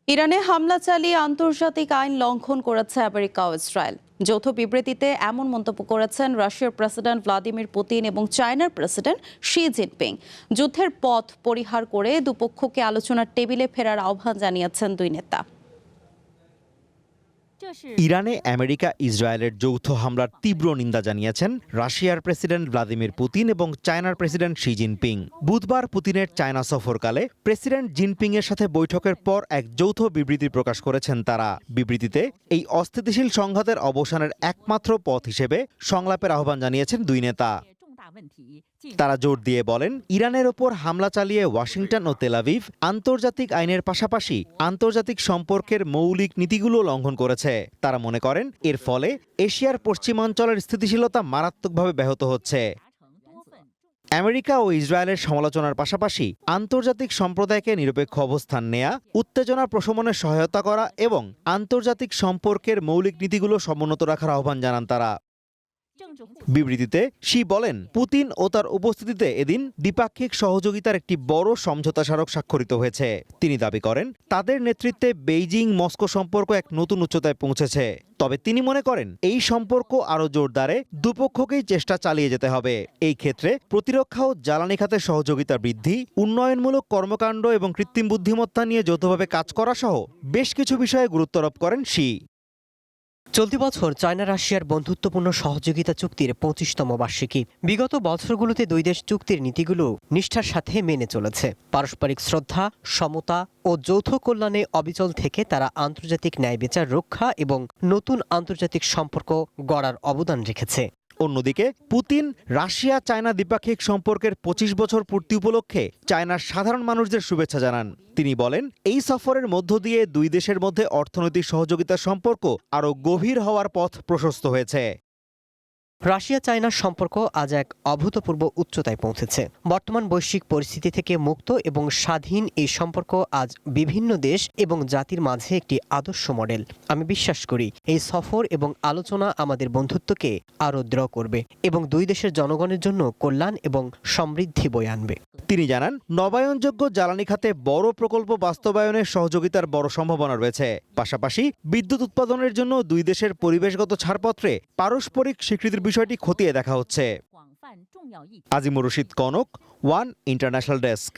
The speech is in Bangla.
ইরানে হামলা চালিয়ে আন্তর্জাতিক আইন লঙ্ঘন করেছে আমেরিকা ও ইসরায়েল। যৌথ বিবৃতিতে এমন মন্তব্য করেছেন রাশিয়ার প্রেসিডেন্ট ভ্লাদিমির পুতিন এবং চায়নার প্রেসিডেন্ট শি জিনপিং। যুদ্ধের পথ পরিহার করে দুপক্ষকে আলোচনার টেবিলে ফেরার আহ্বান জানিয়েছেন দুই নেতা। ইরানে আমেরিকা ইসরায়েলের যৌথ হামলার তীব্র নিন্দা জানিয়েছেন রাশিয়ার প্রেসিডেন্ট ভ্লাদিমির পুতিন এবং চায়নার প্রেসিডেন্ট শি জিনপিং। বুধবার পুতিনের চায়না সফরকালে প্রেসিডেন্ট জিনপিং এর সাথে বৈঠকের পর এক যৌথ বিবৃতি প্রকাশ করেছেন তারা। বিবৃতিতে এই অস্থিতিশীল সংঘাতের অবসানের একমাত্র পথ হিসেবে সংলাপের আহ্বান জানিয়েছেন দুই নেতা। তারা জোর দিয়ে বলেন, ইরানের ওপর হামলা চালিয়ে ওয়াশিংটন ও তেল আভিভ আন্তর্জাতিক আইনের পাশাপাশি আন্তর্জাতিক সম্পর্কের মৌলিক নীতিগুলো লঙ্ঘন করেছে। তারা মনে করেন এর ফলে এশিয়ার পশ্চিমাঞ্চলের স্থিতিশীলতা মারাত্মকভাবে ব্যাহত হচ্ছে। আমেরিকা ও ইসরায়েলের সমালোচনার পাশাপাশি আন্তর্জাতিক সম্প্রদায়কে নিরপেক্ষ অবস্থান নেয়া, উত্তেজনা প্রশমনে সহায়তা করা এবং আন্তর্জাতিক সম্পর্কের মৌলিক নীতিগুলো সমুন্নত রাখার আহ্বান জানান তারা। বিবৃতিতে শি বলেন, পুতিন ও তার উপস্থিতিতে এদিন দ্বিপাক্ষিক সহযোগিতার একটি বড় সমঝোতা স্মারক স্বাক্ষরিত হয়েছে। তিনি দাবি করেন, তাদের নেতৃত্বে বেইজিং মস্কো সম্পর্ক এক নতুন উচ্চতায় পৌঁছেছে। তবে তিনি মনে করেন এই সম্পর্ক আরও জোরদারে দুপক্ষকেই চেষ্টা চালিয়ে যেতে হবে। এই ক্ষেত্রে প্রতিরক্ষা ও জ্বালানি খাতে সহযোগিতা বৃদ্ধি, উন্নয়নমূলক কর্মকাণ্ড এবং কৃত্রিম বুদ্ধিমত্তা নিয়ে যৌথভাবে কাজ করা সহ বেশ কিছু বিষয়ে গুরুত্বারোপ করেন শি। চলতি বছর চায়না রাশিয়ার বন্ধুত্বপূর্ণ সহযোগিতা চুক্তির ২৫তম বার্ষিকী। বিগত বছরগুলোতে দুই দেশ চুক্তির নীতিগুলো নিষ্ঠার সাথে মেনে চলেছে। পারস্পরিক শ্রদ্ধা, সমতা ও যৌথ কল্যাণে অবিচল থেকে তারা আন্তর্জাতিক ন্যায় বিচার রক্ষা এবং নতুন আন্তর্জাতিক সম্পর্ক গড়ার অবদান রেখেছে। অন্যদিকে পুতিন রাশিয়া চায়না দ্বিপাক্ষিক সম্পর্কের ২৫ বছর পূর্তি উপলক্ষে চায়নার সাধারণ মানুষদের শুভেচ্ছা জানান। তিনি বলেন, এই সফরের মধ্য দিয়ে দুই দেশের মধ্যে অর্থনৈতিক সহযোগিতার সম্পর্ক আরও গভীর হওয়ার পথ প্রশস্ত হয়েছে। রাশিয়া চায়নার সম্পর্ক আজ এক অভূতপূর্ব উচ্চতায় পৌঁছেছে। বর্তমান বৈশ্বিক পরিস্থিতি থেকে মুক্ত এবং স্বাধীন এই সম্পর্ক আজ বিভিন্ন দেশ এবং জাতির মাঝে একটি আদর্শ মডেল। আমি বিশ্বাস করি এই সফর এবং আলোচনা আমাদের বন্ধুত্বকে আরও দৃঢ় করবে এবং দুই দেশের জনগণের জন্য কল্যাণ এবং সমৃদ্ধি বয়ে আনবে। তিনি জানান, নবায়নযোগ্য জ্বালানি খাতে বড় প্রকল্প বাস্তবায়নের সহযোগিতার বড় সম্ভাবনা রয়েছে। পাশাপাশি বিদ্যুৎ উৎপাদনের জন্য দুই দেশের পরিবেশগত ছাড়পত্রে পারস্পরিক স্বীকৃতির বিষয়টি খতিয়ে দেখা হচ্ছে। Azimur Rashid Kanak, one international desk.